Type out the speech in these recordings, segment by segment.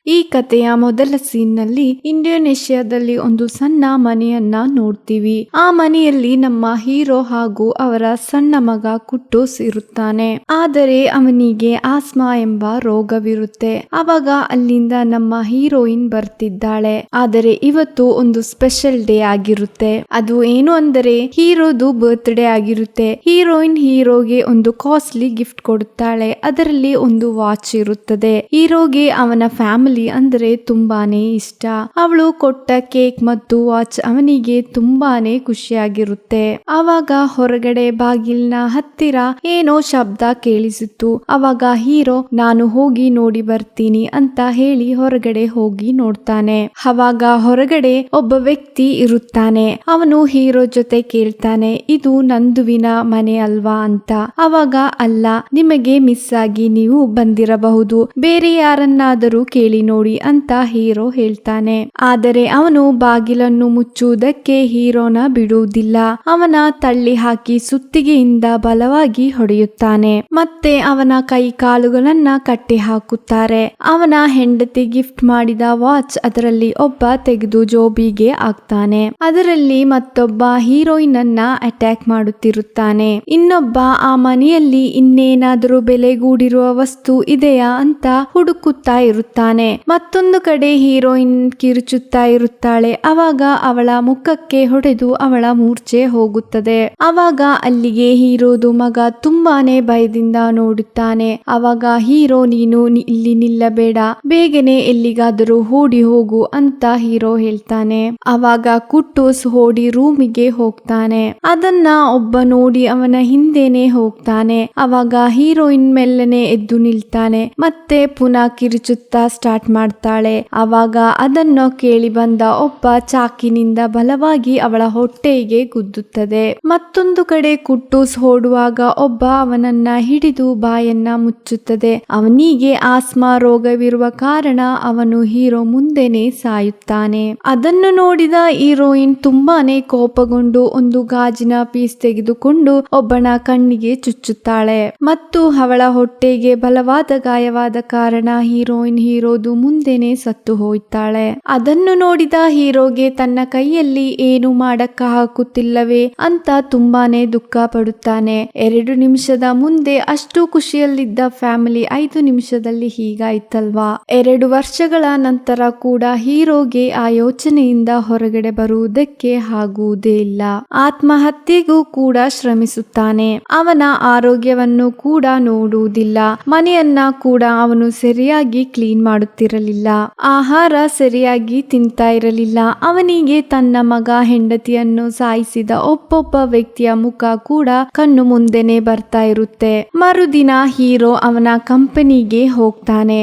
ಈ ಕಥೆಯ ಮೊದಲ ಸೀನ್ ನಲ್ಲಿ ಇಂಡೋನೇಷ್ಯಾದಲ್ಲಿ ಒಂದು ಸಣ್ಣ ಮನೆಯನ್ನ ನೋಡ್ತೀವಿ. ಆ ಮನೆಯಲ್ಲಿ ನಮ್ಮ ಹೀರೋ ಹಾಗೂ ಅವರ ಸಣ್ಣ ಮಗ ಕುಟ್ಟೂಸ್ ಇರುತ್ತಾನೆ. ಆದರೆ ಅವನಿಗೆ ಆಸ್ಮಾ ಎಂಬ ರೋಗವಿರುತ್ತೆ. ಅವಾಗ ಅಲ್ಲಿಂದ ನಮ್ಮ ಹೀರೋಯಿನ್ ಬರ್ತಿದ್ದಾಳೆ. ಆದರೆ ಇವತ್ತು ಒಂದು ಸ್ಪೆಷಲ್ ಡೇ ಆಗಿರುತ್ತೆ. ಅದು ಏನು ಅಂದರೆ ಹೀರೋದು ಬರ್ತ್ಡೇ ಆಗಿರುತ್ತೆ. ಹೀರೋಯಿನ್ ಹೀರೋಗೆ ಒಂದು ಕಾಸ್ಟ್ಲಿ ಗಿಫ್ಟ್ ಕೊಡುತ್ತಾಳೆ. ಅದರಲ್ಲಿ ಒಂದು ವಾಚ್ ಇರುತ್ತದೆ. ಹೀರೋಗೆ ಅವನ ಫ್ಯಾಮಿಲಿ ಅಂದ್ರೆ ತುಂಬಾನೇ ಇಷ್ಟ. ಅವಳು ಕೊಟ್ಟ ಕೇಕ್ ಮತ್ತು ವಾಚ್ ಅವನಿಗೆ ತುಂಬಾನೇ ಖುಷಿಯಾಗಿರುತ್ತೆ. ಆವಾಗ ಹೊರಗಡೆ ಬಾಗಿಲಿನ ಹತ್ತಿರ ಏನೋ ಶಬ್ದ ಕೇಳಿಸಿತ್ತು. ಅವಾಗ ಹೀರೋ ನಾನು ಹೋಗಿ ನೋಡಿ ಬರ್ತೀನಿ ಅಂತ ಹೇಳಿ ಹೊರಗಡೆ ಹೋಗಿ ನೋಡ್ತಾನೆ. ಅವಾಗ ಹೊರಗಡೆ ಒಬ್ಬ ವ್ಯಕ್ತಿ ಇರುತ್ತಾನೆ. ಅವನು ಹೀರೋ ಜೊತೆ ಕೇಳ್ತಾನೆ, ಇದು ನಂದುವಿನ ಮನೆ ಅಲ್ವಾ ಅಂತ. ಅವಾಗ ಅಲ್ಲ, ನಿಮಗೆ ಮಿಸ್ ಆಗಿ ನೀವು ಬಂದಿರಬಹುದು, ಬೇರೆ ಯಾರನ್ನಾದರೂ ಕೇಳಿ ನೋಡಿ ಅಂತ ಹೀರೋ ಹೇಳ್ತಾನೆ. ಆದರೆ ಅವನು ಬಾಗಿಲನ್ನು ಮುಚ್ಚುವುದಕ್ಕೆ ಹೀರೋನ ಬಿಡುವುದಿಲ್ಲ. ಅವನ ತಳ್ಳಿ ಹಾಕಿ ಸುತ್ತಿಗೆಯಿಂದ ಬಲವಾಗಿ ಹೊಡೆಯುತ್ತಾನೆ. ಮತ್ತೆ ಅವನ ಕೈ ಕಾಲುಗಳನ್ನ ಕಟ್ಟಿ ಹಾಕುತ್ತಾರೆ. ಅವನ ಹೆಂಡತಿ ಗಿಫ್ಟ್ ಮಾಡಿದ ವಾಚ್ ಅದರಲ್ಲಿ ಒಬ್ಬ ತೆಗೆದು ಜೋಬಿಗೆ ಹಾಕ್ತಾನೆ. ಅದರಲ್ಲಿ ಮತ್ತೊಬ್ಬ ಹೀರೋಯಿನ್ ಅನ್ನ ಅಟ್ಯಾಕ್ ಮಾಡುತ್ತಿರುತ್ತಾನೆ. ಇನ್ನೊಬ್ಬ ಆ ಮನೆಯಲ್ಲಿ ಇನ್ನೇನಾದರೂ ಬೆಲೆಗೂಡಿರುವ ವಸ್ತು ಇದೆಯಾ ಅಂತ ಹುಡುಕುತ್ತಾ ಇರುತ್ತಾನೆ. ಮತ್ತೊಂದು ಕಡೆ ಹೀರೋಯಿನ್ ಕಿರುಚುತ್ತಾ ಇರುತ್ತಾಳೆ. ಅವಾಗ ಅವಳ ಮುಖಕ್ಕೆ ಹೊಡೆದು ಅವಳ ಮೂರ್ಛೆ ಹೋಗುತ್ತದೆ. ಅವಾಗ ಅಲ್ಲಿಗೆ ಹೀರೋದು ಮಗ ತುಂಬಾನೇ ಭಯದಿಂದ ನೋಡುತ್ತಾನೆ. ಅವಾಗ ಹೀರೋ ನೀನು ಇಲ್ಲಿ ನಿಲ್ಲಬೇಡ, ಬೇಗನೆ ಎಲ್ಲಿಗಾದರೂ ಓಡಿ ಹೋಗು ಅಂತ ಹೀರೋ ಹೇಳ್ತಾನೆ. ಅವಾಗ ಕುಟ್ಟೂಸ್ ಓಡಿ ರೂಮಿಗೆ ಹೋಗ್ತಾನೆ. ಅದನ್ನ ಒಬ್ಬ ನೋಡಿ ಅವನ ಹಿಂದೆನೆ ಹೋಗ್ತಾನೆ. ಅವಾಗ ಹೀರೋಯಿನ್ ಮೆಲ್ಲನೆ ಎದ್ದು ನಿಲ್ತಾನೆ. ಮತ್ತೆ ಪುನಃ ಕಿರುಚುತ್ತಾ ಸ್ಟಾರ್ಟ್ ಮಾಡ್ತಾಳೆ. ಅವಾಗ ಅದನ್ನು ಕೇಳಿ ಬಂದ ಒಬ್ಬ ಚಾಕಿನಿಂದ ಬಲವಾಗಿ ಅವಳ ಹೊಟ್ಟೆಗೆ ಗುದ್ದುತ್ತದೆ. ಮತ್ತೊಂದು ಕಡೆ ಕುಟ್ಟೂಸ್ ಓಡುವಾಗ ಒಬ್ಬ ಅವನನ್ನ ಹಿಡಿದು ಬಾಯನ್ನ ಮುಚ್ಚುತ್ತದೆ. ಅವನಿಗೆ ಆಸ್ಮಾ ರೋಗವಿರುವ ಕಾರಣ ಅವನು ಹೀರೋ ಮುಂದೆನೆ ಸಾಯುತ್ತಾನೆ. ಅದನ್ನು ನೋಡಿದ ಹೀರೋಯಿನ್ ತುಂಬಾನೇ ಕೋಪಗೊಂಡು ಒಂದು ಗಾಜಿನ ಪೀಸ್ ತೆಗೆದುಕೊಂಡು ಒಬ್ಬನ ಕಣ್ಣಿಗೆ ಚುಚ್ಚುತ್ತಾಳೆ ಮತ್ತು ಅವಳ ಹೊಟ್ಟೆಗೆ ಬಲವಾದ ಗಾಯವಾದ ಕಾರಣ ಹೀರೋಯಿನ್ ಹೀರೋದು ಮುಂದೆನೆ ಸತ್ತು ಹೋಯ್ತಾಳೆ. ಅದನ್ನು ನೋಡಿದ ಹೀರೋಗೆ ತನ್ನ ಕೈಯಲ್ಲಿ ಏನು ಮಾಡಕ್ಕ ಹಾಕುತ್ತಿಲ್ಲವೇ ಅಂತ ತುಂಬಾನೇ ದುಃಖ ಪಡುತ್ತಾನೆ. 2 ನಿಮಿಷದ ಮುಂದೆ ಅಷ್ಟು ಖುಷಿಯಲ್ಲಿದ್ದ ಫ್ಯಾಮಿಲಿ 5 ನಿಮಿಷದಲ್ಲಿ ಹೀಗಾಯ್ತಲ್ವಾ. 2 ವರ್ಷಗಳ ನಂತರ ಕೂಡ ಹೀರೋಗೆ ಆ ಯೋಚನೆಯಿಂದ ಹೊರಗಡೆ ಬರುವುದಕ್ಕೆ ಆಗುವುದೇ ಇಲ್ಲ. ಆತ್ಮಹತ್ಯೆಗೂ ಕೂಡ ಶ್ರಮಿಸುತ್ತಾನೆ. ಅವನ ಆರೋಗ್ಯವನ್ನು ಕೂಡ ನೋಡುವುದಿಲ್ಲ. ಮನೆಯನ್ನ ಕೂಡ ಅವನು ಸರಿಯಾಗಿ ಕ್ಲೀನ್ ಮಾಡುತ್ತಿರಲಿಲ್ಲ. ಆಹಾರ ಸರಿಯಾಗಿ ತಿಂತಾ ಇರಲಿಲ್ಲ. ಅವನಿಗೆ ತನ್ನ ಮಗ ಹೆಂಡತಿಯನ್ನು ಸಾಯಿಸಿದ ಒಬ್ಬೊಬ್ಬ ವ್ಯಕ್ತಿಯ ಮುಖ ಕೂಡ ಕಣ್ಣು ಮುಂದೆನೆ ಬರ್ತಾ ಇರುತ್ತೆ. ಮರುದಿನ ಹೀರೋ ಅವನ ಕಂಪನಿಗೆ ಹೋಗ್ತಾನೆ.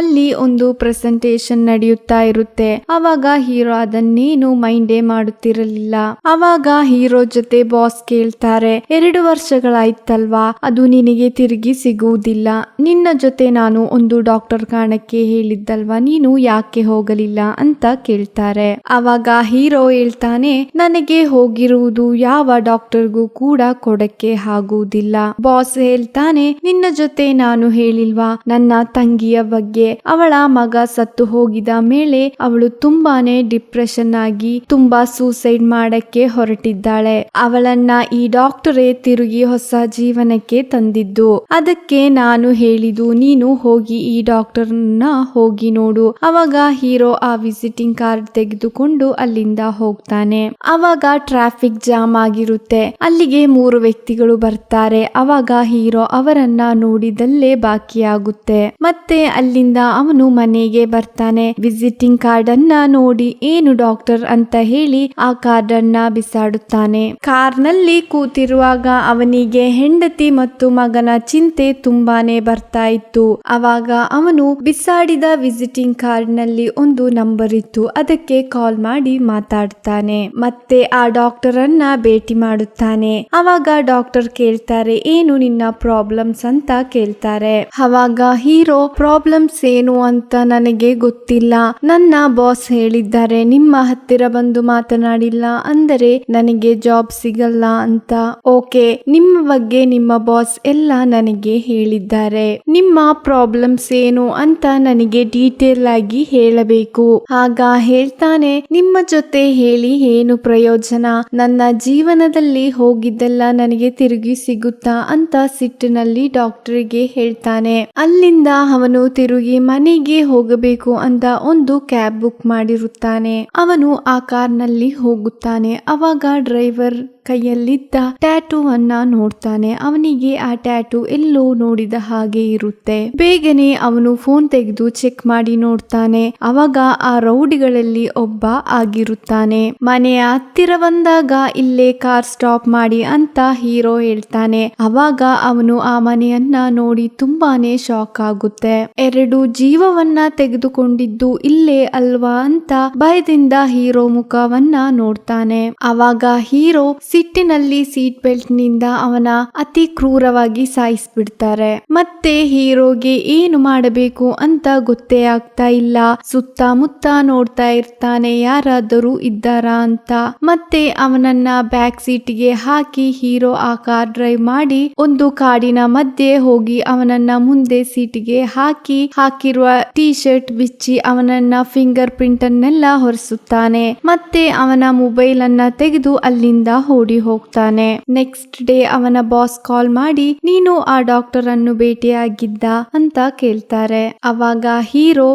ಅಲ್ಲಿ ಒಂದು ಪ್ರೆಸೆಂಟೇಶನ್ ನಡೆಯುತ್ತಾ ಇರುತ್ತೆ. ಅವಾಗ ಹೀರೋ ಅದನ್ನೇನು ಮೈಂಡೇ ಮಾಡುತ್ತಿರಲಿಲ್ಲ. ಅವಾಗ ಹೀರೋ ಜೊತೆ ಬಾಸ್ ಕೇಳ್ತಾರೆ, 2 ವರ್ಷಗಳಾಯ್ತಲ್ವಾ, ಅದು ನಿನಗೆ ತಿರುಗಿ ಸಿಗುವುದಿಲ್ಲ. ನಿನ್ನ ಜೊತೆ ನಾನು ಒಂದು ಡಾಕ್ಟರ್ ಕಾಣಕ್ಕೆ ಹೇಳಿದ್ದಲ್ವಾ, ನೀನು ಯಾಕೆ ಹೋಗಲಿಲ್ಲ ಅಂತ ಕೇಳ್ತಾರೆ. ಅವಾಗ ಹೀರೋ ಹೇಳ್ತಾನೆ, ನನಗೆ ಹೋಗಿರುವುದು ಯಾವ ಡಾಕ್ಟರ್ಗೂ ಕೂಡ ಕೊಡಕ್ಕೆ ಆಗುವುದಿಲ್ಲ. ಬಾಸ್ ಹೇಳ್ತಾನೆ, ನಿನ್ನ ಜೊತೆ ನಾನು ಹೇಳಿಲ್ವಾ ನನ್ನ ತಂಗಿಯ ಬಗ್ಗೆ. ಅವಳ ಮಗ ಸತ್ತು ಹೋಗಿದ ಮೇಲೆ ಅವಳು ತುಂಬಾನೇ ಡಿಪ್ರೆಷನ್ ಆಗಿ ತುಂಬಾ ಸೂಸೈಡ್ ಮಾಡಕ್ಕೆ ಹೊರಟಿದ್ದಾಳೆ. ಅವಳನ್ನ ಈ ಡಾಕ್ಟರೇ ತಿರುಗಿ ಹೊಸ ಜೀವನಕ್ಕೆ ತಂದಿದ್ದು. ಅದಕ್ಕೆ ನಾನು ಹೇಳಿದು ನೀನು ಹೋಗಿ ಈ ಡಾಕ್ಟರ್ನ ಹೋಗಿ ನೋಡು. ಅವಾಗ ಹೀರೋ ಆ ವಿಸಿಟಿಂಗ್ ಕಾರ್ಡ್ ತೆಗೆದುಕೊಂಡು ಅಲ್ಲಿಂದ ಹೋಗ್ತಾನೆ. ಅವಾಗ ಟ್ರಾಫಿಕ್ ಜಾಮ್ ಆಗಿರುತ್ತೆ. ಅಲ್ಲಿಗೆ 3 ವ್ಯಕ್ತಿಗಳು ಬರ್ತಾರೆ. ಅವಾಗ ಹೀರೋ ಅವರನ್ನ ನೋಡಿದಲ್ಲೇ ಬಾಕಿಯಾಗುತ್ತೆ. ಮತ್ತೆ ಅಲ್ಲಿಂದ ಅವನು ಮನೆಗೆ ಬರ್ತಾನೆ. ವಿಸಿಟಿಂಗ್ ಕಾರ್ಡ್ ಅನ್ನ ನೋಡಿ ಏನು ಡಾಕ್ಟರ್ ಅಂತ ಹೇಳಿ ಆ ಕಾರ್ಡ್ ಅನ್ನ ಬಿಸಾಡುತ್ತಾನೆ. ಕಾರ್ನಲ್ಲಿ ಕೂತಿರುವಾಗ ಅವನಿಗೆ ಹೆಂಡತಿ ಮತ್ತು ಮಗನ ಚಿಂತೆ ತುಂಬಾನೇ ಬರ್ತಾ ಇತ್ತು. ಅವಾಗ ಅವನು ಬಿಸಾಡಿದ ವಿಸಿಟಿಂಗ್ ಕಾರ್ಡ್ ನಲ್ಲಿ ಒಂದು ನಂಬರ್ ಇತ್ತು. ಅದಕ್ಕೆ ಕಾಲ್ ಮಾಡಿ ಮಾತಾಡ್ತಾನೆ. ಮತ್ತೆ ಆ ಡಾಕ್ಟರ್ ಅನ್ನ ಭೇಟಿ ಮಾಡುತ್ತಾನೆ. ಅವಾಗ ಡಾಕ್ಟರ್ ಕೇಳ್ತಾರೆ, ಏನು ನಿನ್ನ ಪ್ರಾಬ್ಲಮ್ಸ್ ಅಂತ ಕೇಳ್ತಾರೆ. ಅವಾಗ ಹೀರೋ ಪ್ರಾಬ್ಲಮ್ಸ್ ಏನು ಅಂತ ನನಗೆ ಗೊತ್ತಿಲ್ಲ. ನನ್ನ ಬಾಸ್ ಹೇಳಿದ್ದಾರೆ ನಿಮ್ಮ ಹತ್ತಿರ ಬಂದು ಮಾತನಾಡಿಲ್ಲ ಅಂದರೆ ನನಗೆ ಜಾಬ್ ಸಿಗಲ್ಲ ಅಂತ. ಓಕೆ, ನಿಮ್ಮ ಬಗ್ಗೆ ನಿಮ್ಮ ಬಾಸ್ ಎಲ್ಲ ನನಗೆ ಹೇಳಿದ್ದಾರೆ. ನಿಮ್ಮ ಪ್ರಾಬ್ಲಮ್ಸ್ ಏನು ಅಂತ ನನಗೆ ಡೀಟೇಲ್ ಆಗಿ ಹೇಳಬೇಕು. ಆಗ ಹೇಳ್ತಾನೆ, ನಿಮ್ಮ ಜೊತೆ ಹೇಳಿ ಏನು ಪ್ರಯೋಜನ, ನನ್ನ ಜೀವನದಲ್ಲಿ ಹೋಗಿದ್ದೆಲ್ಲ ನನಗೆ ತಿರುಗಿ ಸಿಗುತ್ತಾ ಅಂತ ಸಿಟ್ಟಿನಲ್ಲಿ ಡಾಕ್ಟರ್ಗೆ ಹೇಳ್ತಾನೆ. ಅಲ್ಲಿಂದ ಅವನು ತಿರುಗಿ ಮನೆಗೆ ಹೋಗಬೇಕು ಅಂತ ಒಂದು ಕ್ಯಾಬ್ ಬುಕ್ ಮಾಡಿರುತ್ತಾನೆ. ಅವನು ಆ ಕಾರ್ನಲ್ಲಿ ಹೋಗುತ್ತಾನೆ. ಅವಾಗ ಡ್ರೈವರ್ ಕೈಯಲ್ಲಿದ್ದ ಟ್ಯಾಟೂ ಅನ್ನ ನೋಡ್ತಾನೆ. ಅವನಿಗೆ ಆ ಟ್ಯಾಟೂ ಎಲ್ಲೋ ನೋಡಿದ ಹಾಗೆ ಇರುತ್ತೆ. ಬೇಗನೆ ಅವನು ಫೋನ್ ತೆಗೆದು ಚೆಕ್ ಮಾಡಿ ನೋಡ್ತಾನೆ. ಅವಾಗ ಆ ರೌಡಿಗಳಲ್ಲಿ ಒಬ್ಬ ಆಗಿರುತ್ತಾನೆ. ಮನೆಯ ಹತ್ತಿರ ಬಂದಾಗ ಇಲ್ಲೇ ಕಾರ್ ಸ್ಟಾಪ್ ಮಾಡಿ ಅಂತ ಹೀರೋ ಹೇಳ್ತಾನೆ. ಅವಾಗ ಅವನು ಆ ಮನೆಯನ್ನ ನೋಡಿ ತುಂಬಾನೇ ಶಾಕ್ ಆಗುತ್ತೆ. 2 ಜೀವವನ್ನ ತೆಗೆದುಕೊಂಡಿದ್ದು ಇಲ್ಲೇ ಅಲ್ವಾ ಅಂತ ಭಯದಿಂದ ಹೀರೋ ಮುಖವನ್ನ ನೋಡ್ತಾನೆ. ಅವಾಗ ಹೀರೋ ಸಿಟ್ಟಿನಲ್ಲಿ ಸೀಟ್ ಬೆಲ್ಟ್ ನಿಂದ ಅವನ ಅತಿ ಕ್ರೂರವಾಗಿ ಸಾಯಿಸ್ಬಿಡ್ತಾರೆ. ಮತ್ತೆ ಹೀರೋಗೆ ಏನು ಮಾಡಬೇಕು ಅಂತ ಗೊತ್ತೇ ಆಗ್ತಾ ಇಲ್ಲ. ಸುತ್ತಮುತ್ತ ನೋಡ್ತಾ ಇರ್ತಾನೆ, ಯಾರಾದರೂ ಇದ್ದಾರಾ ಅಂತ. ಮತ್ತೆ ಅವನನ್ನ ಬ್ಯಾಕ್ ಸೀಟ್ಗೆ ಹಾಕಿ ಹೀರೋ ಆ ಕಾರ್ ಡ್ರೈವ್ ಮಾಡಿ ಒಂದು ಕಾಡಿನ ಮಧ್ಯೆ ಹೋಗಿ ಅವನನ್ನ ಮುಂದೆ ಸೀಟ್ಗೆ ಹಾಕಿರುವ ಟೀ ಶರ್ಟ್ ಬಿಚ್ಚಿ ಅವನನ್ನ ಫಿಂಗರ್ ಪ್ರಿಂಟ್ ಅನ್ನೆಲ್ಲ ಹೊರಿಸುತ್ತಾನೆ. ಮತ್ತೆ ಅವನ ಮೊಬೈಲ್ ಅನ್ನ ತೆಗೆದು ಅಲ್ಲಿಂದ ಓಡಿ ಹೋಗ್ತಾನೆ. ನೆಕ್ಸ್ಟ್ ಡೇ ಅವನ ಬಾಸ್ ಕಾಲ್ ಮಾಡಿ, ನೀನು ಆ ಡಾಕ್ಟರ್ ಅನ್ನು ಭೇಟಿಯಾಗಿದ್ದ ಅಂತ ಕೇಳ್ತಾರೆ. ಅವಾಗ ಹೀರೋ,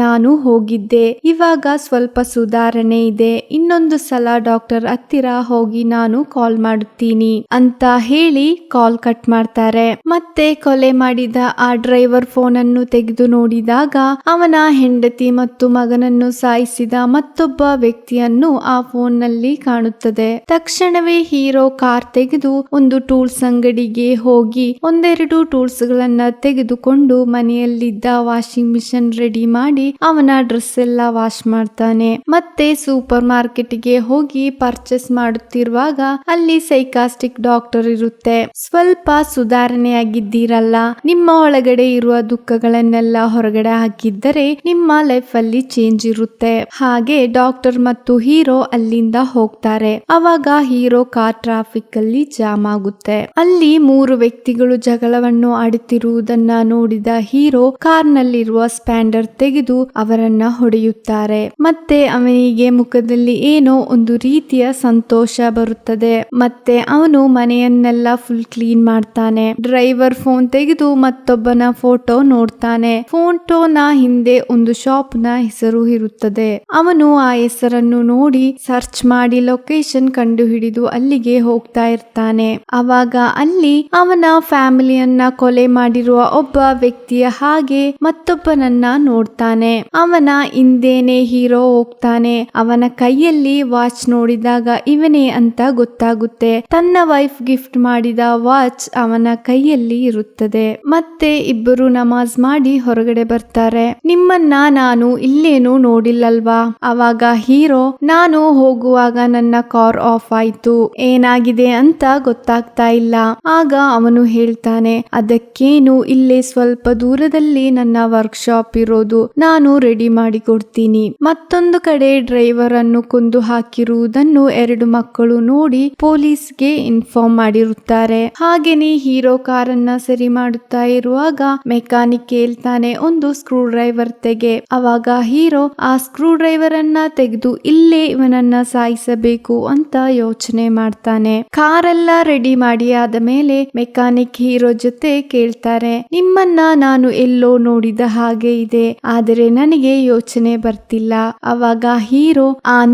ನಾನು ಹೋಗಿದ್ದೆ, ಇವಾಗ ಸ್ವಲ್ಪ ಸುಧಾರಣೆ ಇದೆ, ಇನ್ನೊಂದು ಸಲ ಡಾಕ್ಟರ್ ಹತ್ತಿರ ಹೋಗಿ ನಾನು ಕಾಲ್ ಮಾಡುತ್ತೀನಿ ಅಂತ ಹೇಳಿ ಕಾಲ್ ಕಟ್ ಮಾಡ್ತಾರೆ. ಮತ್ತೆ ಕೊಲೆ ಮಾಡಿದ ಆ ಡ್ರೈವರ್ ಫೋನ್ ಅನ್ನು ತೆಗೆದು ನೋಡಿದಾಗ ಅವನ ಹೆಂಡತಿ ಮತ್ತು ಮಗನನ್ನು ಸಾಯಿಸಿದ ಮತ್ತೊಬ್ಬ ವ್ಯಕ್ತಿಯನ್ನು ಆ ಫೋನ್ ನಲ್ಲಿ ಕಾಣುತ್ತದೆ. ತಕ್ಷಣವೇ ಹೀರೋ ಕಾರ್ ತೆಗೆದು ಒಂದು ಟೂಲ್ಸ್ ಅಂಗಡಿಗೆ ಹೋಗಿ ಒಂದೆರಡು ಟೂಲ್ಸ್ ಗಳನ್ನ ತೆಗೆದುಕೊಂಡು ಮನೆಯಲ್ಲಿದ್ದ ವಾಷಿಂಗ್ ಮಿಷನ್ ರೆಡಿ ಮಾಡಿ ಅವನ ಡ್ರೆಸ್ ಎಲ್ಲ ವಾಶ್ ಮಾಡ್ತಾನೆ. ಮತ್ತೆ ಸೂಪರ್ ಮಾರ್ಕೆಟ್ ಗೆ ಹೋಗಿ ಪರ್ಚೇಸ್ ಮಾಡುತ್ತಿರುವಾಗ ಅಲ್ಲಿ ಸೈಕಾಸ್ಟಿಕ್ ಡಾಕ್ಟರ್ ಇರುತ್ತೆ. ಸ್ವಲ್ಪ ಸುಧಾರಣೆಯಾಗಿದ್ದೀರಲ್ಲ, ನಿಮ್ಮ ಒಳಗಡೆ ಇರುವ ದುಃಖಗಳನ್ನೆಲ್ಲ ಹೊರಗಡೆ ಹಾಕಿದ್ದರೆ ನಿಮ್ಮ ಲೈಫ್ ಅಲ್ಲಿ ಚೇಂಜ್ ಇರುತ್ತೆ. ಹಾಗೆ ಡಾಕ್ಟರ್ ಮತ್ತು ಹೀರೋ ಅಲ್ಲಿಂದ ಹೋಗ್ತಾರೆ. ಅವಾಗ ಹೀರೋ ಕಾರ್ ಟ್ರಾಫಿಕ್ ಅಲ್ಲಿ ಜಾಮ್ ಆಗುತ್ತೆ. ಅಲ್ಲಿ 3 ವ್ಯಕ್ತಿಗಳು ಜಗಳವನ್ನು ಆಡುತ್ತಿರುವುದನ್ನ ನೋಡಿದ ಹೀರೋ ಕಾರ್ನಲ್ಲಿರುವ ಸ್ಪ್ಯಾಂಡರ್ ತೆಗೆದು ಅವರನ್ನ ಹೊಡೆಯುತ್ತಾರೆ. ಮತ್ತೆ ಅವನಿಗೆ ಮುಖದಲ್ಲಿ ಏನೋ ಒಂದು ರೀತಿಯ ಸಂತೋಷ ಬರುತ್ತದೆ. ಮತ್ತೆ ಅವನು ಮನೆಯನ್ನೆಲ್ಲ ಫುಲ್ ಕ್ಲೀನ್ ಮಾಡ್ತಾನೆ. ಡ್ರೈವರ್ ಫೋನ್ ತೆಗೆದು ಮತ್ತೊಬ್ಬನ ಫೋಟೋ ನೋಡ್ತಾನೆ. ಫೋಟೋನ ಹಿಂದೆ ಒಂದು ಶಾಪ್ ನ ಹೆಸರು ಇರುತ್ತದೆ. ಅವನು ಆ ಹೆಸರನ್ನು ನೋಡಿ ಸರ್ಚ್ ಮಾಡಿ ಲೊಕೇಶನ್ ಕಂಡು ಹಿಡಿದು ಅಲ್ಲಿಗೆ ಹೋಗ್ತಾ ಇರ್ತಾನೆ. ಅವಾಗ ಅಲ್ಲಿ ಅವನ ಫ್ಯಾಮಿಲಿಯನ್ನ ಕೊಲೆ ಮಾಡಿರುವ ಒಬ್ಬ ವ್ಯಕ್ತಿಯ ಹಾಗೆ ಮತ್ತೊಬ್ಬನನ್ನ ನೋಡ್ತಾನೆ. ಅವನ ಹಿಂದೇನೆ ಹೀರೋ ಹೋಗ್ತಾನೆ. ಅವನ ಕೈಯಲ್ಲಿ ವಾಚ್ ನೋಡಿದಾಗ ಇವನೇ ಅಂತ ಗೊತ್ತಾಗುತ್ತೆ. ತನ್ನ ವೈಫ್ ಗಿಫ್ಟ್ ಮಾಡಿದ ವಾಚ್ ಅವನ ಕೈಯಲ್ಲಿ ಇರುತ್ತದೆ. ಮತ್ತೆ ಇಬ್ಬರು ನಮಾಜ್ ಮಾಡಿ ಹೊರಗಡೆ ಬರ್ತಾರೆ. ನಿಮ್ಮನ್ನ ನಾನು ಇಲ್ಲೇನು ನೋಡಿಲ್ಲಲ್ವಾ? ಅವಾಗ ಹೀರೋ, ನಾನು ಹೋಗುವಾಗ ನನ್ನ ಕಾರ್ ಆಫ್ ಆಯ್ತು, ಏನಾಗಿದೆ ಅಂತ ಗೊತ್ತಾಗ್ತಾ ಇಲ್ಲ. ಆಗ ಅವನು ಹೇಳ್ತಾನೆ, ಅದಕ್ಕೇನು, ಇಲ್ಲೇ ಸ್ವಲ್ಪ ದೂರದಲ್ಲಿ ನನ್ನ ವರ್ಕ್ ಶಾಪ್ ಇರೋದು, ನಾನು ರೆಡಿ ಮಾಡಿ ಕೊಡ್ತೀನಿ. ಮತ್ತೊಂದು ಕಡೆ ಡ್ರೈವರ್ ಅನ್ನು ಕೊಂದು ಹಾಕಿರುವುದನ್ನು 2 ಮಕ್ಕಳು ನೋಡಿ ಪೊಲೀಸ್ಗೆ ಇನ್ಫಾರ್ಮ್ ಮಾಡಿರುತ್ತಾರೆ. ಹಾಗೇನೆ ಹೀರೋ ಕಾರನ್ನ ಸರಿ ಮಾಡುತ್ತಾ ಇರುವಾಗ ಮೆಕ್ಯಾನಿಕ್ ಕೇಳ್ತಾನೆ, ಒಂದು ಸ್ಕ್ರೂ ಡ್ರೈವರ್ ತೆಗೆ. ಅವಾಗ ಹೀರೋ ಆ ಸ್ಕ್ರೂ ಡ್ರೈವರ್ ಅನ್ನ ತೆಗೆದು ಇಲ್ಲೇ ಇವನನ್ನ ಸಾಯಿಸಬೇಕು ಅಂತ ಯೋಚನೆ ಮಾಡ್ತಾನೆ. ಕಾರೆಲ್ಲ ರೆಡಿ ಮಾಡಿ ಆದ ಮೇಲೆ ಮೆಕ್ಯಾನಿಕ್ ಹೀರೋ ಜೊತೆ ಕೇಳ್ತಾರೆ, ನಿಮ್ಮನ್ನ ನಾನು ಎಲ್ಲೋ ನೋಡಿದ ಹಾಗೆ ಇದೆ, ಆದರೆ ನನಗೆ ಯೋಚನೆ ಬರ್ತಿಲ್ಲ. ಅವಾಗ ಹೀರೋ,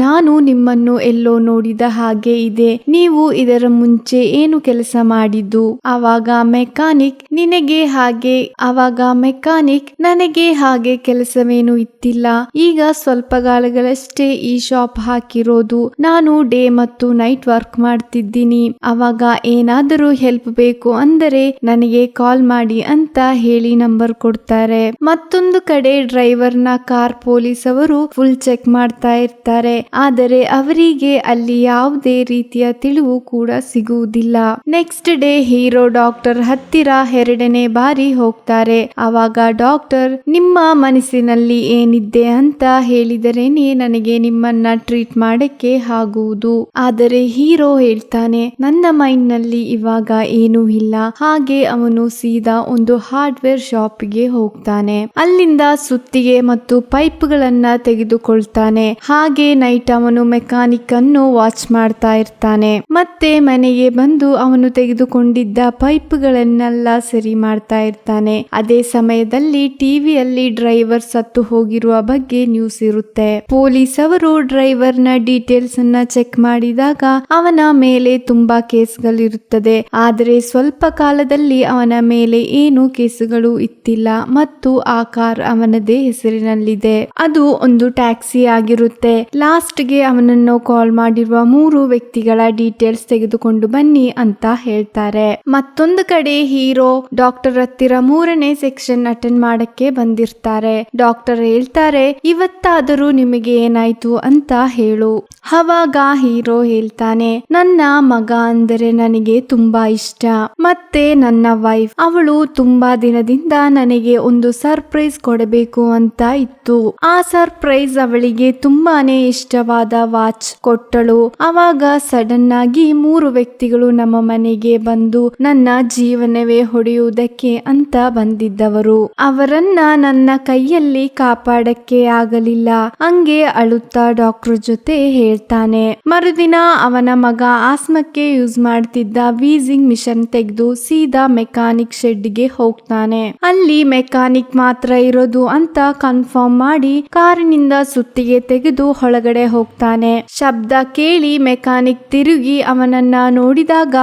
ನಾನು ನಿಮ್ಮನ್ನು ಎಲ್ಲೋ ನೋಡಿದ ಹಾಗೆ ಇದೆ, ನೀವು ಇದರ ಮುಂಚೆ ಏನು ಕೆಲಸ ಮಾಡಿದ್ದು? ಅವಾಗ ಮೆಕ್ಯಾನಿಕ್, ನನಗೆ ಹಾಗೆ ಕೆಲಸವೇನು ಇತ್ತಿಲ್ಲ, ಈಗ ಸ್ವಲ್ಪ ಗಾಲಗಳಷ್ಟೇ ಈ ಶಾಪ್ ಹಾಕಿರೋದು, ನಾನು ಡೇ ಮತ್ತು ನೈಟ್ ವರ್ಕ್ ಮಾಡ್ತಿದ್ದೀನಿ. ಅವಾಗ ಏನಾದರೂ ಹೆಲ್ಪ್ ಬೇಕು ಅಂದರೆ ನನಗೆ ಕಾಲ್ ಮಾಡಿ ಅಂತ ಹೇಳಿ ನಂಬರ್ ಕೊಡ್ತಾರೆ. ಮತ್ತೊಂದು ಕಡೆ ಡ್ರೈವರ್ನ ಕಾರ್ ಪೊಲೀಸ್ ಅವರು ಫುಲ್ ಚೆಕ್ ಮಾಡ್ತಾ ಇರ್ತಾರೆ. ಆದರೆ ಅವರಿಗೆ ಅಲ್ಲಿ ಯಾವುದೇ ರೀತಿಯ ತಿಳಿವು ಕೂಡ ಸಿಗುವುದಿಲ್ಲ. ನೆಕ್ಸ್ಟ್ ಡೇ ಹೀರೋ ಡಾಕ್ಟರ್ ಹತ್ತಿರ 2ನೇ ಬಾರಿ ಹೋಗ್ತಾರೆ. ಅವಾಗ ಡಾಕ್ಟರ್, ನಿಮ್ಮ ಮನಸ್ಸಿನಲ್ಲಿ ಏನಿದೆ ಅಂತ ಹೇಳಿದರೇನೆ ನನಗೆ ನಿಮ್ಮನ್ನ ಟ್ರೀಟ್ ಮಾಡಕ್ಕೆ ಆಗುವುದು. ಆದರೆ ಹೀರೋ ಹೀರೋ ಹೇಳ್ತಾನೆ, ನನ್ನ ಮೈಂಡ್ ನಲ್ಲಿ ಇವಾಗ ಏನೂ ಇಲ್ಲ. ಹಾಗೆ ಅವನು ಸೀದಾ ಒಂದು ಹಾರ್ಡ್ವೇರ್ ಶಾಪ್ಗೆ ಹೋಗ್ತಾನೆ. ಅಲ್ಲಿಂದ ಸುತ್ತಿಗೆ ಮತ್ತು ಪೈಪ್ ಗಳನ್ನ ತೆಗೆದುಕೊಳ್ತಾನೆ. ಹಾಗೆ ನೈಟ್ ಅವನು ಮೆಕ್ಯಾನಿಕ್ ಅನ್ನು ವಾಚ್ ಮಾಡ್ತಾ ಇರ್ತಾನೆ. ಮತ್ತೆ ಮನೆಗೆ ಬಂದು ಅವನು ತೆಗೆದುಕೊಂಡಿದ್ದ ಪೈಪ್ ಗಳನ್ನೆಲ್ಲ ಸರಿ ಮಾಡ್ತಾ ಇರ್ತಾನೆ. ಅದೇ ಸಮಯದಲ್ಲಿ ಟಿವಿಯಲ್ಲಿ ಡ್ರೈವರ್ ಸತ್ತು ಹೋಗಿರುವ ಬಗ್ಗೆ ನ್ಯೂಸ್ ಇರುತ್ತೆ. ಪೊಲೀಸ್ ಅವರು ಡ್ರೈವರ್ ನ ಡೀಟೇಲ್ಸ್ ಅನ್ನ ಚೆಕ್ ಮಾಡಿದಾಗ ಅವನ ಮೇಲೆ ತುಂಬಾ ಕೇಸ್ಗಳಿರುತ್ತದೆ. ಆದರೆ ಸ್ವಲ್ಪ ಕಾಲದಲ್ಲಿ ಅವನ ಮೇಲೆ ಏನು ಕೇಸುಗಳು ಇತ್ತಿಲ್ಲ ಮತ್ತು ಆ ಕಾರ್ ಅವನದೇ ಹೆಸರಿನಲ್ಲಿದೆ. ಅದು ಒಂದು ಟ್ಯಾಕ್ಸಿ ಆಗಿರುತ್ತೆ. ಲಾಸ್ಟ್ ಗೆ ಅವನನ್ನು ಕಾಲ್ ಮಾಡಿರುವ 3 ವ್ಯಕ್ತಿಗಳ ಡೀಟೇಲ್ಸ್ ತೆಗೆದುಕೊಂಡು ಬನ್ನಿ ಅಂತ ಹೇಳ್ತಾರೆ. ಮತ್ತೊಂದು ಕಡೆ ಹೀರೋ ಡಾಕ್ಟರ್ ಹತ್ತಿರ 3ನೇ ಸೆಕ್ಷನ್ ಅಟೆಂಡ್ ಮಾಡಕ್ಕೆ ಬಂದಿರ್ತಾರೆ. ಡಾಕ್ಟರ್ ಹೇಳ್ತಾರೆ, ಇವತ್ತಾದರೂ ನಿಮಗೆ ಏನಾಯ್ತು ಅಂತ ಹೇಳು. ಅವಾಗ ಹೀರೋ ಹೇಳ್ತಾನೆ, ನನ್ನ ಮಗ ಅಂದರೆ ನನಗೆ ತುಂಬಾ ಇಷ್ಟ. ಮತ್ತೆ ನನ್ನ ವೈಫ್, ಅವಳು ತುಂಬಾ ದಿನದಿಂದ ನನಗೆ ಒಂದು ಸರ್ಪ್ರೈಸ್ ಕೊಡಬೇಕು ಅಂತ ಇತ್ತು. ಆ ಸರ್ಪ್ರೈಸ್ ಅವಳಿಗೆ ತುಂಬಾನೇ ಇಷ್ಟವಾದ ವಾಚ್ ಕೊಟ್ಟಳು. ಅವಾಗ ಸಡನ್ ಆಗಿ 3 ವ್ಯಕ್ತಿಗಳು ನಮ್ಮ ಮನೆಗೆ ಬಂದು ನನ್ನ ಜೀವನವೇ ಹೊಡೆಯುವುದಕ್ಕೆ ಅಂತ ಬಂದಿದ್ದವರು. ಅವರನ್ನ ನನ್ನ ಕೈಯಲ್ಲಿ ಕಾಪಾಡಕ್ಕೆ ಆಗಲಿಲ್ಲ. ಹಂಗೆ ಅಳುತ್ತಾ ಡಾಕ್ಟರ್ ಜೊತೆ ಹೇಳ್ತಾನೆ. ಮರುದಿನ ಅವನ ಮಗ ಆಸ್ಮಕ್ಕೆ ಯೂಸ್ ಮಾಡ್ತಿದ್ದ ವೀಸಿಂಗ್ ಮಿಷನ್ ತೆಗೆದು ಸೀದಾ ಮೆಕ್ಯಾನಿಕ್ ಶೆಡ್ ಗೆ ಹೋಗ್ತಾನೆ. ಅಲ್ಲಿ ಮೆಕ್ಯಾನಿಕ್ ಮಾತ್ರ ಇರೋದು ಅಂತ ಕನ್ಫರ್ಮ್ ಮಾಡಿ ಕಾರಿನಿಂದ ಸುತ್ತಿಗೆ ತೆಗೆದು ಒಳಗಡೆ ಹೋಗ್ತಾನೆ. ಶಬ್ದ ಕೇಳಿ ಮೆಕ್ಯಾನಿಕ್ ತಿರುಗಿ ಅವನನ್ನ ನೋಡಿದಾಗ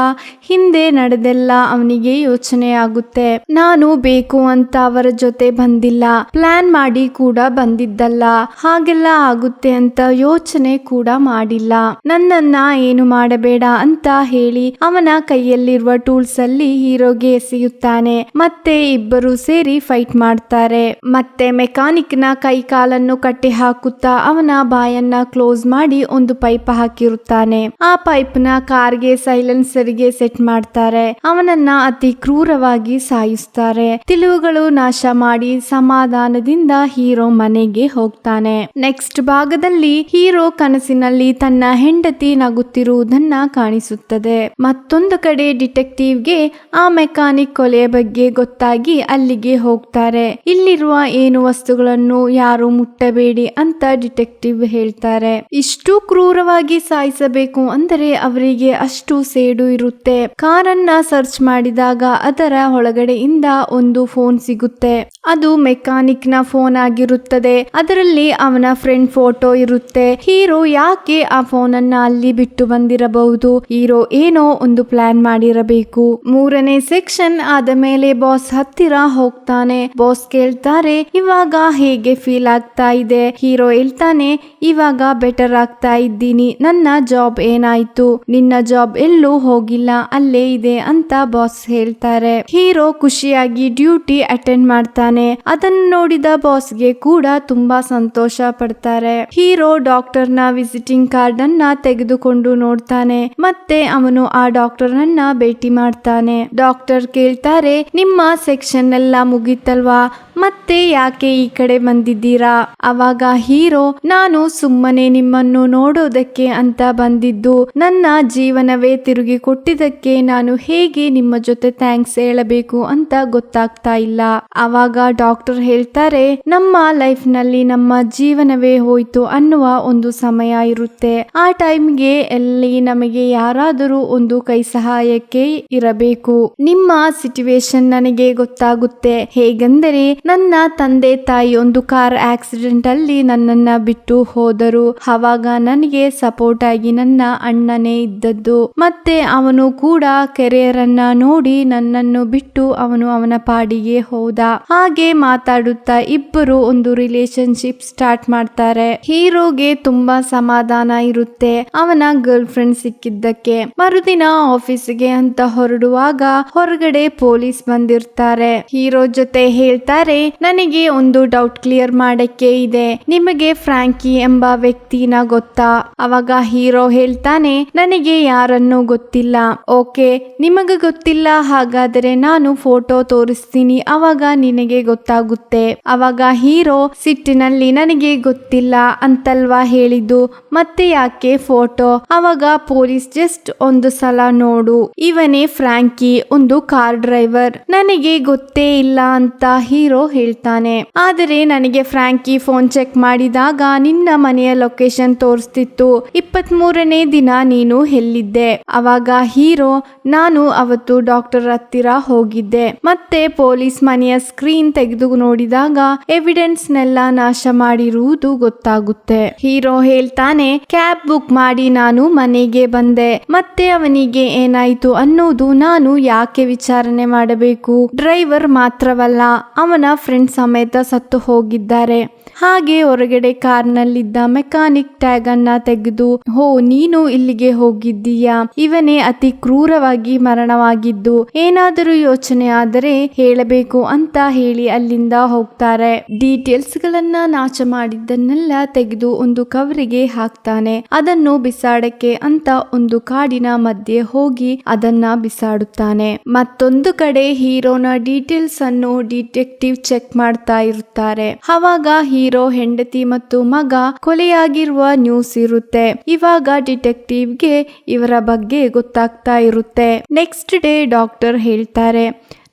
ಹಿಂದೆ ನಡೆದೆಲ್ಲ ಅವನಿಗೆ ಯೋಚನೆ ಆಗುತ್ತೆ. ನಾನು ಬೇಕು ಅಂತ ಅವರ ಜೊತೆ ಬಂದಿಲ್ಲ, ಪ್ಲಾನ್ ಮಾಡಿ ಕೂಡ ಬಂದಿದ್ದಲ್ಲ, ಹಾಗೆಲ್ಲ ಆಗುತ್ತೆ ಅಂತ ಯೋಚನೆ ಕೂಡ ಮಾಡಿಲ್ಲ. ನನ್ನನ್ನ ಏನು ಮಾಡಬೇಡ ಅಂತ ಹೇಳಿ ಅವನ ಕೈಯಲ್ಲಿರುವ ಟೂಲ್ಸ್ ಅಲ್ಲಿ ಹೀರೋಗೆ ಎಸೆಯುತ್ತಾನೆ. ಮತ್ತೆ ಇಬ್ಬರು ಸೇರಿ ಫೈಟ್ ಮಾಡ್ತಾರೆ. ಮತ್ತೆ ಮೆಕ್ಯಾನಿಕ್ ನ ಕೈ ಕಾಲನ್ನು ಕಟ್ಟಿ ಹಾಕುತ್ತಾ ಅವನ ಬಾಯನ್ನ ಕ್ಲೋಸ್ ಮಾಡಿ ಒಂದು ಪೈಪ್ ಹಾಕಿರುತ್ತಾನೆ. ಆ ಪೈಪ್ ನ ಕಾರ್ಗೆ ಸೈಲೆನ್ಸರ್ ಗೆ ಸೆಟ್ ಮಾಡ್ತಾರೆ. ಅವನನ್ನ ಅತಿ ಕ್ರೂರವಾಗಿ ಸಾಯಿಸ್ತಾರೆ. ತಿಳಿವುಗಳು ನಾಶ ಮಾಡಿ ಸಮಾಧಾನದಿಂದ ಹೀರೋ ಮನೆಗೆ ಹೋಗ್ತಾನೆ. ನೆಕ್ಸ್ಟ್ ಭಾಗದಲ್ಲಿ ಹೀರೋ ಕನಸಿನಲ್ಲಿ ತನ್ನ ಹೆಂಡತಿ ನಗುತ್ತಿರುವುದನ್ನ ಕಾಣಿಸುತ್ತದೆ. ಮತ್ತೊಂದು ಕಡೆ ಡಿಟೆಕ್ಟಿವ್ಗೆ ಆ ಮೆಕ್ಯಾನಿಕ್ ಕೊಲೆಯ ಬಗ್ಗೆ ಗೊತ್ತಾಗಿ ಅಲ್ಲಿಗೆ ಹೋಗ್ತಾರೆ. ಇಲ್ಲಿರುವ ಏನು ವಸ್ತುಗಳನ್ನು ಯಾರು ಮುಟ್ಟಬೇಡಿ ಅಂತ ಡಿಟೆಕ್ಟಿವ್ ಹೇಳ್ತಾರೆ. ಇಷ್ಟು ಕ್ರೂರವಾಗಿ ಸಾಯಿಸಬೇಕು ಅಂದರೆ ಅವರಿಗೆ ಅಷ್ಟು ಸೇಡು ಇರುತ್ತೆ. ಕಾರನ್ನ ಸರ್ಚ್ ಮಾಡಿದಾಗ ಅದರ ಒಳಗಡೆಯಿಂದ ಒಂದು ಫೋನ್ ಸಿಗುತ್ತೆ. ಅದು ಮೆಕ್ಯಾನಿಕ್ ನ ಫೋನ್ ಆಗಿರುತ್ತದೆ. ಅದರಲ್ಲಿ ಅವನ ಫ್ರೆಂಡ್ ಫೋಟೋ ಇರುತ್ತೆ. ಹೀರೋ ಯಾಕೆ ಆ ಫೋನ್ ಅನ್ನ ಅಲ್ಲಿ ಬಿಟ್ಟು ಬಂದಿರಬಹುದು? ಹೀರೋ ಏನೋ ಒಂದು ಪ್ಲಾನ್ ಮಾಡಿರಬೇಕು. 3ನೇ ಸೆಕ್ಷನ್ ಆದ ಮೇಲೆ ಬಾಸ್ ಹತ್ತಿರ ಹೋಗ್ತಾನೆ. ಬಾಸ್ ಕೇಳ್ತಾರೆ, ಇವಾಗ ಹೇಗೆ ಫೀಲ್ ಆಗ್ತಾ ಇದೆ? ಹೀರೋ ಹೇಳ್ತಾನೆ, ಇವಾಗ ಬೆಟರ್ ಆಗ್ತಾ ಇದ್ದೀನಿ. ನನ್ನ ಜಾಬ್ ಏನಾಯ್ತು? ನಿನ್ನ ಜಾಬ್ ಎಲ್ಲೂ ಹೋಗಿಲ್ಲ, ಅಲ್ಲೇ ಇದೆ ಅಂತ ಬಾಸ್ ಹೇಳ್ತಾರೆ. ಹೀರೋ ಖುಷಿಯಾಗಿ ಡ್ಯೂಟಿ ಅಟೆಂಡ್ ಮಾಡ್ತಾನೆ. ಅದನ್ನು ನೋಡಿದ ಬಾಸ್ಗೆ ಕೂಡ ತುಂಬಾ ಸಂತೋಷ ಪಡ್ತಾರೆ. ಹೀರೋ ಡಾಕ್ಟರ್ ನ ವಿಸಿಟಿಂಗ್ ಕಾರ್ಡ್ ಅನ್ನ ತೆಗೆದುಕೊಂಡು ನೋಡ್ತಾನೆ. ಮತ್ತೆ ಅವನು ಆ ಡಾಕ್ಟರ್ ಅನ್ನ ಭೇಟಿ ಮಾಡ್ತಾನೆ. ಡಾಕ್ಟರ್ ಕೇಳ್ತಾರೆ, ನಿಮ್ಮ ಸೆಕ್ಷನ್ ಎಲ್ಲ ಮುಗಿತಲ್ವಾ, ಮತ್ತೆ ಯಾಕೆ ಈ ಕಡೆ ಬಂದಿದ್ದೀರಾ? ಅವಾಗ ಹೀರೋ, ನಾನು ಸುಮ್ಮನೆ ನಿಮ್ಮನ್ನು ನೋಡೋದಕ್ಕೆ ಅಂತ ಬಂದಿದ್ದು. ನನ್ನ ಜೀವನವೇ ತಿರುಗಿ ಕೊಟ್ಟಿದ್ದಕ್ಕೆ ನಾನು ಹೇಗೆ ನಿಮ್ಮ ಜೊತೆ ಥ್ಯಾಂಕ್ಸ್ ಹೇಳಬೇಕು ಅಂತ ಗೊತ್ತಾಗ್ತಾ ಇಲ್ಲ. ಅವಾಗ ಡಾಕ್ಟರ್ ಹೇಳ್ತಾರೆ, ನಮ್ಮ ಲೈಫ್ ನಲ್ಲಿ ನಮ್ಮ ಜೀವನವೇ ಹೋಯ್ತು ಅನ್ನುವ ಒಂದು ಸಮಯ ಇರುತ್ತೆ. ಆ ಟೈಮ್ಗೆ ಎಲ್ಲಿ ನಮಗೆ ಯಾರಾದರೂ ಒಂದು ಕೈ ಸಹಾಯಕ್ಕೆ ಇರಬೇಕು. ನಿಮ್ಮ ಸಿಚುವೇಶನ್ ನನಗೆ ಗೊತ್ತಾಗುತ್ತೆ. ಹೇಗೆಂದರೆ, ನನ್ನ ತಂದೆ ತಾಯಿ ಒಂದು ಕಾರ್ ಆಕ್ಸಿಡೆಂಟ್ ಅಲ್ಲಿ ನನ್ನನ್ನ ಬಿಟ್ಟು ಹೋದರು. ಅವಾಗ ನನಗೆ ಸಪೋರ್ಟ್ ಆಗಿ ನನ್ನ ಅಣ್ಣನೇ ಇದ್ದದ್ದು. ಮತ್ತೆ ಅವನು ಕೂಡ ಕೆರಿಯರ್ ಅನ್ನ ನೋಡಿ ನನ್ನನ್ನು ಬಿಟ್ಟು ಅವನು ಅವನ ಪಾಡಿಗೆ ಹೋದ. ಹಾಗೆ ಮಾತಾಡುತ್ತಾ ಇಬ್ಬರು ಒಂದು ರಿಲೇಶನ್ಶಿಪ್ ಸ್ಟಾರ್ಟ್ ಮಾಡ್ತಾರೆ. ಹೀರೋಗೆ ತುಂಬಾ ಸಮಾಧಾನ ಇರುತ್ತೆ ಅವನ ಗರ್ಲ್ ಫ್ರೆಂಡ್ ಸಿಕ್ಕಿದ್ದಕ್ಕೆ. ಮರುದಿನ ಆಫೀಸ್ಗೆ ಅಂತ ಹೊರಡುವಾಗ ಹೊರಗಡೆ ಪೊಲೀಸ್ ಬಂದಿರ್ತಾರೆ. ಹೀರೋ ಜೊತೆ ಹೇಳ್ತಾರೆ, ನನಗೆ ಒಂದು ಡೌಟ್ ಕ್ಲಿಯರ್ ಮಾಡಕ್ಕೆ ಇದೆ. ನಿಮಗೆ ಫ್ರಾಂಕಿ ಎಂಬ ವ್ಯಕ್ತಿನ ಗೊತ್ತಾ? ಅವಾಗ ಹೀರೋ ಹೇಳ್ತಾನೆ, ನನಗೆ ಯಾರನ್ನು ಗೊತ್ತಿಲ್ಲ. ಓಕೆ, ನಿಮಗೆ ಗೊತ್ತಿಲ್ಲ, ಹಾಗಾದರೆ ನಾನು ಫೋಟೋ ತೋರಿಸ್ತೀನಿ, ಅವಾಗ ನಿನಗೆ ಗೊತ್ತಾಗುತ್ತೆ. ಅವಾಗ ಹೀರೋ ಸಿಟ್ಟಿನಲ್ಲಿ, ನನಗೆ ಗೊತ್ತಿಲ್ಲ ಅಂತಲ್ವಾ ಹೇಳಿದ್ದು, ಮತ್ತೆ ಯಾಕೆ ಫೋಟೋ? ಅವಾಗ ಆಗ ಪೊಲೀಸ್ ಜಸ್ಟ್ ಒಂದು ಸಲ ನೋಡು, ಇವನೇ ಫ್ರಾಂಕಿ, ಒಂದು ಕಾರ್ ಡ್ರೈವರ್, ನನಗೆ ಗೊತ್ತೇ ಇಲ್ಲ ಅಂತ ಹೀರೋ ಹೇಳ್ತಾನೆ. ಆದರೆ ನನಗೆ ಫ್ರಾಂಕಿ ಫೋನ್ ಚೆಕ್ ಮಾಡಿದಾಗ ನಿನ್ನ ಮನೆಯ ಲೊಕೇಶನ್ ತೋರಿಸ್ತಿತ್ತು. 23ನೇ ದಿನ ನೀನು ಎಲ್ಲಿದ್ದೆ? ಅವಾಗ ಹೀರೋ, ನಾನು ಅವತ್ತು ಡಾಕ್ಟರ್ ಹತ್ತಿರ ಹೋಗಿದ್ದೆ. ಮತ್ತೆ ಪೊಲೀಸ್ ಮನೆಯ ಸ್ಕ್ರೀನ್ ತೆಗೆದು ನೋಡಿದಾಗ ಎವಿಡೆನ್ಸ್ ನೆಲ್ಲ ನಾಶ ಮಾಡಿರುವುದು ಗೊತ್ತಾಗುತ್ತೆ. ಹೀರೋ ಹೇಳ್ತಾನೆ, ಕ್ಯಾಬ್ ಬುಕ್ ಮಾಡಿ ನಾನು ಮನೆಗೆ ಬಂದೆ. ಮತ್ತೆ ಅವನಿಗೆ ಏನಾಯ್ತು ಅನ್ನೋದು ನಾನು ಯಾಕೆ ವಿಚಾರಣೆ ಮಾಡಬೇಕು? ಡ್ರೈವರ್ ಮಾತ್ರವಲ್ಲ, ಅವನ ಫ್ರೆಂಡ್ ಸಮೇತ ಸತ್ತು ಹೋಗಿದ್ದಾರೆ. ಹಾಗೆ ಹೊರಗಡೆ ಕಾರ್ನಲ್ಲಿದ್ದ ಮೆಕ್ಯಾನಿಕ್ ಟ್ಯಾಗ್ ಅನ್ನ ತೆಗೆದು, ಹೋ ನೀನು ಇಲ್ಲಿಗೆ ಹೋಗಿದ್ದೀಯಾ, ಇವನೇ ಅತಿ ಕ್ರೂರವಾಗಿ ಮರಣವಾಗಿದ್ದು, ಏನಾದರೂ ಯೋಚನೆ ಆದರೆ ಹೇಳಬೇಕು ಅಂತ ಹೇಳಿ ಅಲ್ಲಿಂದ ಹೋಗ್ತಾರೆ. ಡೀಟೇಲ್ಸ್ ಗಳನ್ನ ನಾಶ ಮಾಡಿದ್ದನ್ನೆಲ್ಲ ತೆಗೆದು ಒಂದು ಕವರಿಗೆ ಹಾಕ್ತಾನೆ. ಅದನ್ನು ಬಿಸಾಡಕ್ಕೆ ಅಂತ ಒಂದು ಕಾಡಿನ ಮಧ್ಯೆ ಹೋಗಿ ಅದನ್ನ ಬಿಸಾಡುತ್ತಾನೆ. ಮತ್ತೊಂದು ಕಡೆ ಹೀರೋನ ಡೀಟೇಲ್ಸ್ ಅನ್ನು ಡಿಟೆಕ್ಟಿವ್ ಚೆಕ್ ಮಾಡ್ತಾ ಇರುತ್ತಾರೆ. ಅವಾಗ ಹೀರೋ ಹೆಂಡತಿ ಮತ್ತು ಮಗ ಕೊಲೆಯಾಗಿರುವ ನ್ಯೂಸ್ ಇರುತ್ತೆ. ಇವಾಗ ಡಿಟೆಕ್ಟಿವ್ಗೆ ಇವರ ಬಗ್ಗೆ ಗೊತ್ತಾಗ್ತಾ ಇರುತ್ತೆ. ನೆಕ್ಸ್ಟ್ ಡೇ ಡಾಕ್ಟರ್ ಹೇಳ್ತಾರೆ,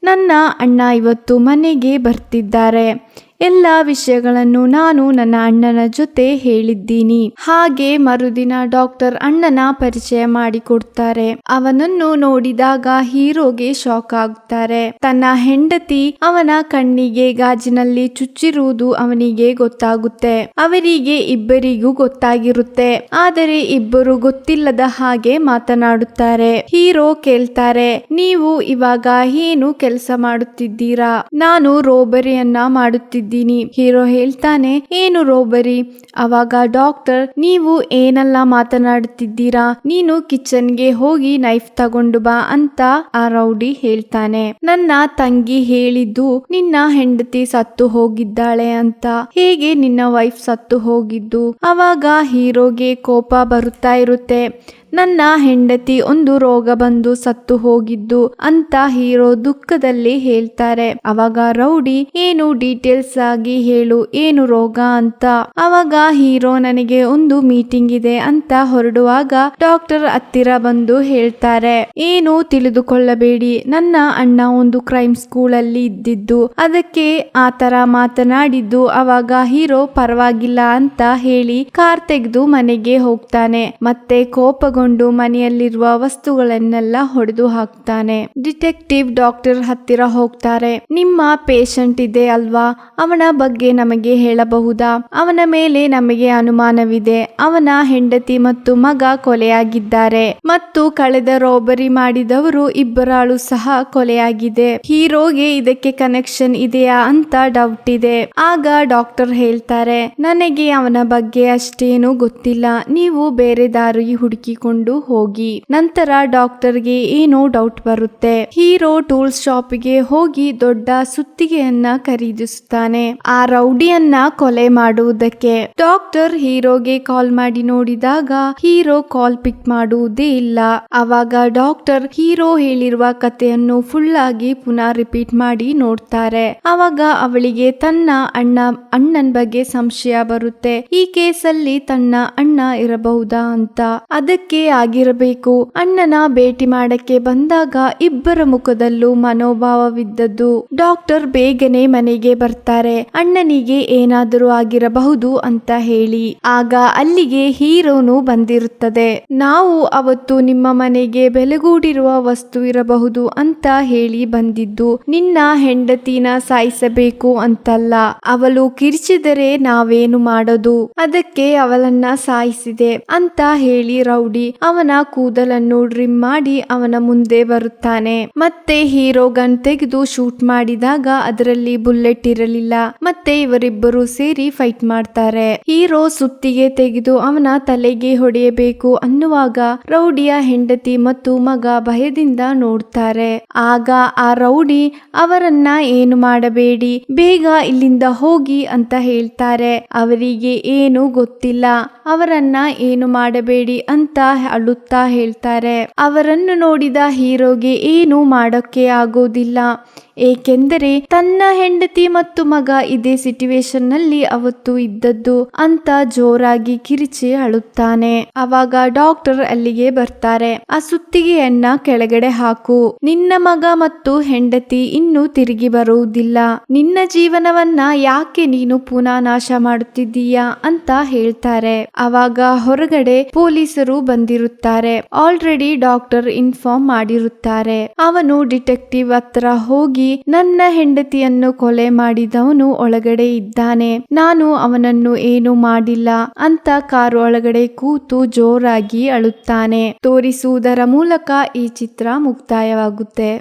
ನನ್ನ ಅಣ್ಣ ಇವತ್ತು ಮನೆಗೆ ಬರ್ತಿದ್ದಾರೆ. ಎಲ್ಲ ವಿಷಯಗಳನ್ನು ನಾನು ನನ್ನ ಅಣ್ಣನ ಜೊತೆ ಹೇಳಿದ್ದೀನಿ. ಹಾಗೆ ಮರುದಿನ ಡಾಕ್ಟರ್ ಅಣ್ಣನ ಪರಿಚಯ ಮಾಡಿಕೊಡ್ತಾರೆ. ಅವನನ್ನು ನೋಡಿದಾಗ ಹೀರೋಗೆ ಶಾಕ್ ಆಗುತ್ತಾರೆ. ತನ್ನ ಹೆಂಡತಿ ಅವನ ಕಣ್ಣಿಗೆ ಗಾಜಿನಲ್ಲಿ ಚುಚ್ಚಿರುವುದು ಅವನಿಗೆ ಗೊತ್ತಾಗುತ್ತೆ. ಅವರಿಗೆ ಇಬ್ಬರಿಗೂ ಗೊತ್ತಾಗಿರುತ್ತೆ. ಆದರೆ ಇಬ್ಬರು ಗೊತ್ತಿಲ್ಲದ ಹಾಗೆ ಮಾತನಾಡುತ್ತಾರೆ. ಹೀರೋ ಕೇಳ್ತಾರೆ, ನೀವು ಇವಾಗ ಏನು ಕೆಲಸ ಮಾಡುತ್ತಿದ್ದೀರಾ? ನಾನು ರೋಬರಿಯನ್ನ ಮಾಡುತ್ತಿದ್ದೀನಿ. ಹೀರೋ ಹೇಳ್ತಾನೆ, ಏನು ರೋಬರಿ? ಅವಾಗ ಡಾಕ್ಟರ್, ನೀವು ಏನೆಲ್ಲ ಮಾತನಾಡುತ್ತಿದ್ದೀರಾ? ನೀನು ಕಿಚನ್ಗೆ ಹೋಗಿ ನೈಫ್ ತಗೊಂಡು ಬಾ ಅಂತ ಆ ರೌಡಿ ಹೇಳ್ತಾನೆ. ನನ್ನ ತಂಗಿ ಹೇಳಿದ್ದು ನಿನ್ನ ಹೆಂಡತಿ ಸತ್ತು ಹೋಗಿದ್ದಾಳೆ ಅಂತ. ಹೇಗೆ ನಿನ್ನ ವೈಫ್ ಸತ್ತು ಹೋಗಿದ್ದು? ಅವಾಗ ಹೀರೋಗೆ ಕೋಪ ಬರುತ್ತಾ ಇರುತ್ತೆ. ನನ್ನ ಹೆಂಡತಿ ಒಂದು ರೋಗ ಬಂದು ಸತ್ತು ಹೋಗಿದ್ದು ಅಂತ ಹೀರೋ ದುಃಖದಲ್ಲಿ ಹೇಳ್ತಾರೆ. ಅವಾಗ ರೌಡಿ, ಏನು ಡೀಟೇಲ್ಸ್ ಆಗಿ ಹೇಳು, ಏನು ರೋಗ ಅಂತ. ಅವಾಗ ಹೀರೋ, ನನಗೆ ಒಂದು ಮೀಟಿಂಗ್ ಇದೆ ಅಂತ ಹೊರಡುವಾಗ ಡಾಕ್ಟರ್ ಹತ್ತಿರ ಬಂದು ಹೇಳ್ತಾರೆ, ಏನು ತಿಳಿದುಕೊಳ್ಳಬೇಡಿ, ನನ್ನ ಅಣ್ಣ ಒಂದು ಕ್ರೈಮ್ ಸ್ಕೂಲ್ ಅಲ್ಲಿ ಇದ್ದಿದ್ದು, ಅದಕ್ಕೆ ಆತರ ಮಾತನಾಡಿದ್ದು. ಅವಾಗ ಹೀರೋ ಪರವಾಗಿಲ್ಲ ಅಂತ ಹೇಳಿ ಕಾರ್ ತೆಗೆದು ಮನೆಗೆ ಹೋಗ್ತಾನೆ. ಮತ್ತೆ ಕೋಪಗೊಂಡು ಮನೆಯಲ್ಲಿರುವ ವಸ್ತುಗಳನ್ನೆಲ್ಲ ಹೊಡೆದು ಹಾಕ್ತಾನೆ. ಡಿಟೆಕ್ಟಿವ್ ಡಾಕ್ಟರ್ ಹತ್ತಿರ ಹೋಗ್ತಾರೆ. ನಿಮ್ಮ ಪೇಷಂಟ್ ಇದೆ ಅಲ್ವಾ, ಅವನ ಬಗ್ಗೆ ನಮಗೆ ಹೇಳಬಹುದಾ? ಅವನ ಮೇಲೆ ನಮಗೆ ಅನುಮಾನವಿದೆ. ಅವನ ಹೆಂಡತಿ ಮತ್ತು ಮಗ ಕೊಲೆಯಾಗಿದ್ದಾರೆ ಮತ್ತು ಕಳೆದ ರೋಬರಿ ಮಾಡಿದವರು ಇಬ್ಬರಾಳು ಸಹ ಕೊಲೆಯಾಗಿದೆ. ಹೀರೋಗೆ ಇದಕ್ಕೆ ಕನೆಕ್ಷನ್ ಇದೆಯಾ ಅಂತ ಡೌಟ್ ಇದೆ. ಆಗ ಡಾಕ್ಟರ್ ಹೇಳ್ತಾರೆ, ನನಗೆ ಅವನ ಬಗ್ಗೆ ಅಷ್ಟೇನು ಗೊತ್ತಿಲ್ಲ, ನೀವು ಬೇರೆ ದಾರಿ ಹುಡುಕಿಕೊಂಡು ಹೋಗಿ. ನಂತರ ಡಾಕ್ಟರ್ಗೆ ಏನೋ ಡೌಟ್ ಬರುತ್ತೆ. ಹೀರೋ ಟೂಲ್ಸ್ ಶಾಪಿಗೆ ಹೋಗಿ ದೊಡ್ಡ ಸುತ್ತಿಗೆಯನ್ನ ಖರೀದಿಸುತ್ತಾನೆ, ಆ ರೌಡಿಯನ್ನ ಕೊಲೆ ಮಾಡುವುದಕ್ಕೆ. ಡಾಕ್ಟರ್ ಹೀರೋಗೆ ಕಾಲ್ ಮಾಡಿ ನೋಡಿದಾಗ ಹೀರೋ ಕಾಲ್ ಪಿಕ್ ಮಾಡುವುದೇ ಇಲ್ಲ. ಅವಾಗ ಡಾಕ್ಟರ್ ಹೀರೋ ಹೇಳಿರುವ ಕಥೆಯನ್ನು ಫುಲ್ ಆಗಿ ಪುನಃ ರಿಪೀಟ್ ಮಾಡಿ ನೋಡ್ತಾರೆ. ಅವಾಗ ಅವಳಿಗೆ ತನ್ನ ಅಣ್ಣನ ಬಗ್ಗೆ ಸಂಶಯ ಬರುತ್ತೆ. ಈ ಕೇಸಲ್ಲಿ ತನ್ನ ಅಣ್ಣ ಇರಬಹುದಾ ಅಂತ. ಅದಕ್ಕೆ ಆಗಿರಬೇಕು. ಅಣ್ಣನ ಭೇಟಿ ಮಾಡಕ್ಕೆ ಬಂದಾಗ ಇಬ್ಬರ ಮುಖದಲ್ಲೂ ಮನೋಭಾವವಿದ್ದದ್ದು. ಡಾಕ್ಟರ್ ಬೇಗನೆ ಮನೆಗೆ ಬರ್ತಾರೆ, ಅಣ್ಣನಿಗೆ ಏನಾದರೂ ಆಗಿರಬಹುದು ಅಂತ ಹೇಳಿ. ಆಗ ಅಲ್ಲಿಗೆ ಹೀರೋನು ಬಂದಿರುತ್ತದೆ. ನಾವು ಅವತ್ತು ನಿಮ್ಮ ಮನೆಗೆ ಬೆಲೆಗೂಡಿರುವ ವಸ್ತು ಇರಬಹುದು ಅಂತ ಹೇಳಿ ಬಂದಿದ್ದು, ನಿನ್ನ ಹೆಂಡತಿನ ಸಾಯಿಸಬೇಕು ಅಂತಲ್ಲ. ಅವಳು ಕಿರಿಚಿದರೆ ನಾವೇನು ಮಾಡೋದು? ಅದಕ್ಕೆ ಅವಳನ್ನ ಸಾಯಿಸಿದೆ ಅಂತ ಹೇಳಿ ರೌಡಿ ಅವನ ಕೂದಲನ್ನು ಡ್ರಿಮ್ ಮಾಡಿ ಅವನ ಮುಂದೆ ಬರುತ್ತಾನೆ. ಮತ್ತೆ ಹೀರೋ ಗನ್ ತೆಗೆದು ಶೂಟ್ ಮಾಡಿದಾಗ ಅದರಲ್ಲಿ ಬುಲೆಟ್ ಇರಲಿಲ್ಲ. ಮತ್ತೆ ಇವರಿಬ್ಬರು ಸೇರಿ ಫೈಟ್ ಮಾಡ್ತಾರೆ. ಹೀರೋ ಸುತ್ತಿಗೆ ತೆಗೆದು ಅವನ ತಲೆಗೆ ಹೊಡೆಯಬೇಕು ಅನ್ನುವಾಗ ರೌಡಿಯ ಹೆಂಡತಿ ಮತ್ತು ಮಗ ಭಯದಿಂದ ನೋಡ್ತಾರೆ. ಆಗ ಆ ರೌಡಿ ಅವರನ್ನ ಏನು ಮಾಡಬೇಡಿ, ಬೇಗ ಇಲ್ಲಿಂದ ಹೋಗಿ ಅಂತ ಹೇಳ್ತಾರೆ. ಅವರಿಗೆ ಏನು ಗೊತ್ತಿಲ್ಲ. ಅವರನ್ನ ಏನು ಮಾಡಬೇಡಿ ಅಂತ ಅಳುತ್ತಾ ಹೇಳ್ತಾರೆ. ಅವರನ್ನು ನೋಡಿದ ಹೀರೋಗೆ ಏನು ಮಾಡೋಕ್ಕೆ ಆಗೋದಿಲ್ಲ, ಏಕೆಂದರೆ ತನ್ನ ಹೆಂಡತಿ ಮತ್ತು ಮಗ ಇದೇ ಸಿಚುವೇಶನ್ ನಲ್ಲಿ ಅವತ್ತು ಇದ್ದದ್ದು ಅಂತ ಜೋರಾಗಿ ಕಿರಿಚಿ ಅಳುತ್ತಾನೆ. ಅವಾಗ ಡಾಕ್ಟರ್ ಅಲ್ಲಿಗೆ ಬರ್ತಾರೆ. ಆ ಸುತ್ತಿಗೆಯನ್ನ ಕೆಳಗಡೆ ಹಾಕು, ನಿನ್ನ ಮಗ ಮತ್ತು ಹೆಂಡತಿ ಇನ್ನು ತಿರುಗಿ ಬರುವುದಿಲ್ಲ, ನಿನ್ನ ಜೀವನವನ್ನ ಯಾಕೆ ನೀನು ಪುನಃ ನಾಶ ಮಾಡುತ್ತಿದ್ದೀಯಾ ಅಂತ ಹೇಳ್ತಾರೆ. ಅವಾಗ ಹೊರಗಡೆ ಪೊಲೀಸರು ಬಂದಿರುತ್ತಾರೆ. ಆಲ್ರೆಡಿ ಡಾಕ್ಟರ್ ಇನ್ಫಾರ್ಮ್ ಮಾಡಿರುತ್ತಾರೆ. ಅವನು ಡಿಟೆಕ್ಟಿವ್ ಹತ್ರ ಹೋಗಿ ನನ್ನ ಹೆಂಡತಿಯನ್ನು ಕೊಲೆ ಮಾಡಿದವನು ಒಳಗಡೆ ಇದ್ದಾನೆ, ನಾನು ಅವನನ್ನು ಏನು ಮಾಡಿಲ್ಲ ಅಂತ ಕಾರು ಒಳಗಡೆ ಕೂತು ಜೋರಾಗಿ ಅಳುತ್ತಾನೆ. ತೋರಿಸುವುದರ ಮೂಲಕ ಈ ಚಿತ್ರ ಮುಕ್ತಾಯವಾಗುತ್ತೆ.